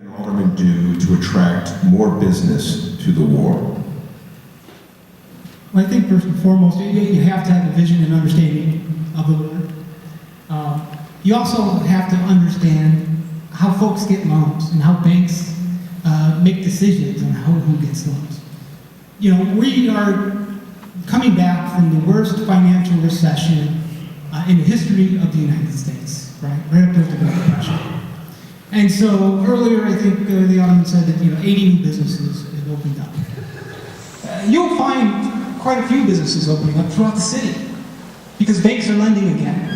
An alderman do to attract more business to the ward? Well, I think first and foremost, you have to have a vision and understanding of the ward. You also have to understand how folks get loans and how banks make decisions on who gets loans. You know, we are coming back from the worst financial recession in the history of the United States, right up there with the Great Depression. And so earlier, I think the Alderman said that 80 new businesses have opened up. You'll find quite a few businesses opening up throughout the city because banks are lending again.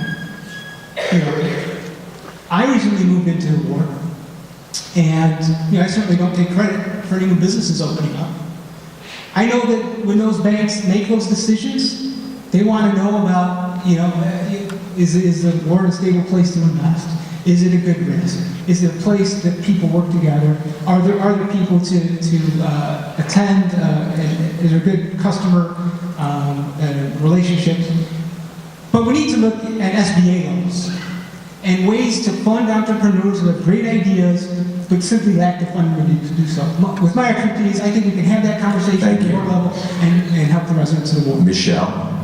I recently moved into the ward, and I certainly don't take credit for any new businesses opening up. I know that when those banks make those decisions, they want to know about, is the ward a stable place to invest? Is it a good risk? Is it a place that people work together? Are there people to attend? Is there good customer relationships? But we need to look at SBA loans and ways to fund entrepreneurs who have great ideas but simply lack the funding to do so. With my expertise, I think we can have that conversation at the board level and help the residents of the ward. Michelle?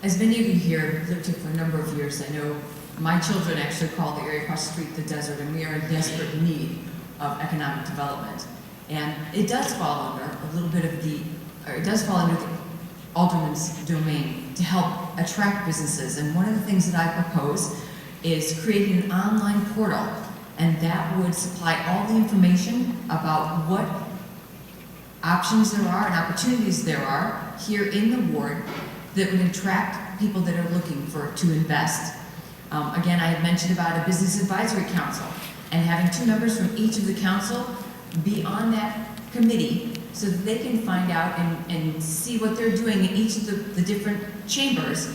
As many of you here lived here for a number of years, I know my children actually call the area across the street the desert, and we are in desperate need of economic development. And it does fall under a little bit of the Alderman's domain to help attract businesses. And one of the things that I propose is creating an online portal, and that would supply all the information about what options there are and opportunities there are here in the ward that would attract people that are looking to invest. Again, I had mentioned about a business advisory council and having 2 members from each of the council be on that committee so that they can find out and see what they're doing in each of the different chambers.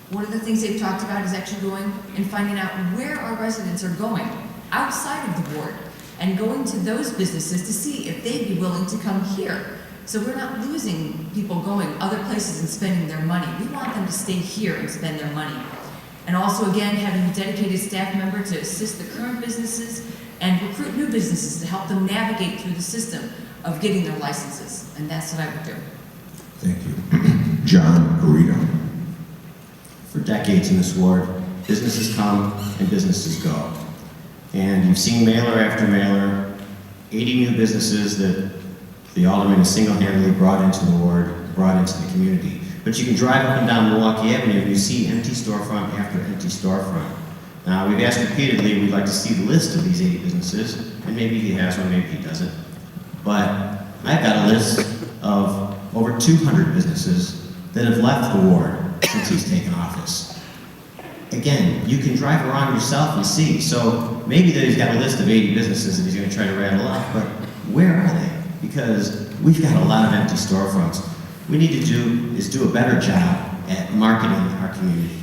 One of the things they've talked about is actually going and finding out where our residents are going outside of the ward and going to those businesses to see if they'd be willing to come here. So we're not losing people going other places and spending their money. We want them to stay here and spend their money. And also, again, having a dedicated staff member to assist the current businesses and recruit new businesses to help them navigate through the system of getting their licenses. And that's what I would do. Thank you. John Garrido. For decades in this ward, businesses come and businesses go. And you've seen mailer after mailer, 80 new businesses that the Alderman has single-handedly brought into the ward, brought into the community. But you can drive up and down Milwaukee Avenue and you see empty storefront after empty storefront. Now, we've asked repeatedly, we'd like to see the list of these 80 businesses, and maybe he has one, maybe he doesn't. But I've got a list of over 200 businesses that have left the ward since he's taken office. Again, you can drive around yourself and see. So maybe that he's got a list of 80 businesses that he's going to try to rattle off, but where are they? Because we've got a lot of empty storefronts. What we need to do is do a better job at marketing our community.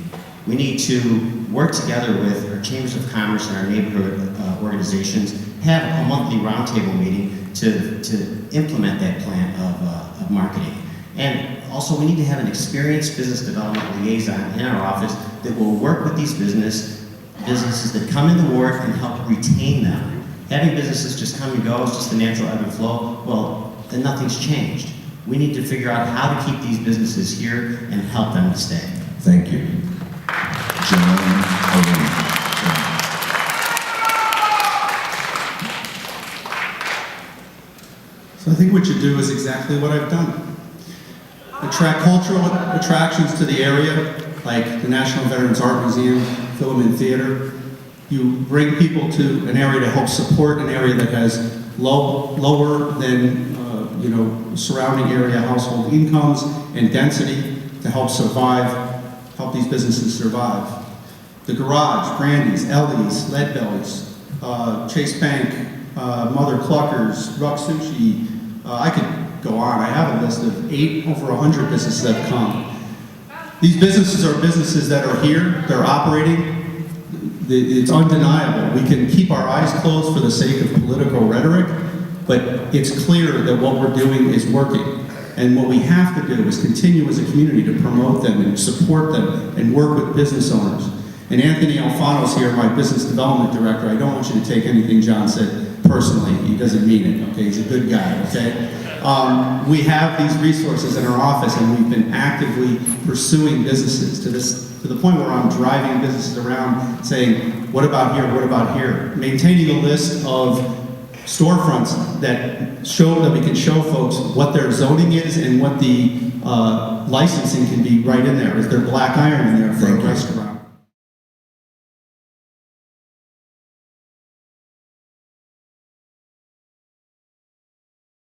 We need to work together with our chambers of commerce and our neighborhood organizations, have a monthly roundtable meeting to implement that plan of marketing. And also, we need to have an experienced business development liaison in our office that will work with these businesses that come in the ward and help retain them. Having businesses just come and go is just the natural ebb and flow. Well, then nothing's changed. We need to figure out how to keep these businesses here and help them to stay. Thank you. John Alderman. So I think what you do is exactly what I've done. Attract cultural attractions to the area, like the National Veterans Art Museum, Film and Theater. You bring people to an area to help support an area that has lower than surrounding area household incomes and density to help help these businesses survive. The Garage, Brandy's, Ellie's, Leadbelly's, Chase Bank, Mother Cluckers, Ruck Sushi. I could go on. I have a list of over 100 businesses that have come. These businesses are businesses that are here, they're operating. It's undeniable. We can keep our eyes closed for the sake of political rhetoric, but it's clear that what we're doing is working. And what we have to do is continue as a community to promote them and support them and work with business owners. And Anthony Alfano's here, my business development director. I don't want you to take anything John said personally. He doesn't mean it, okay? He's a good guy, okay? We have these resources in our office, and we've been actively pursuing businesses to the point where I'm driving businesses around saying, what about here, what about here? Maintaining a list of storefronts that we can show folks what their zoning is and what the licensing can be right in there. Is there black iron in there for a restaurant?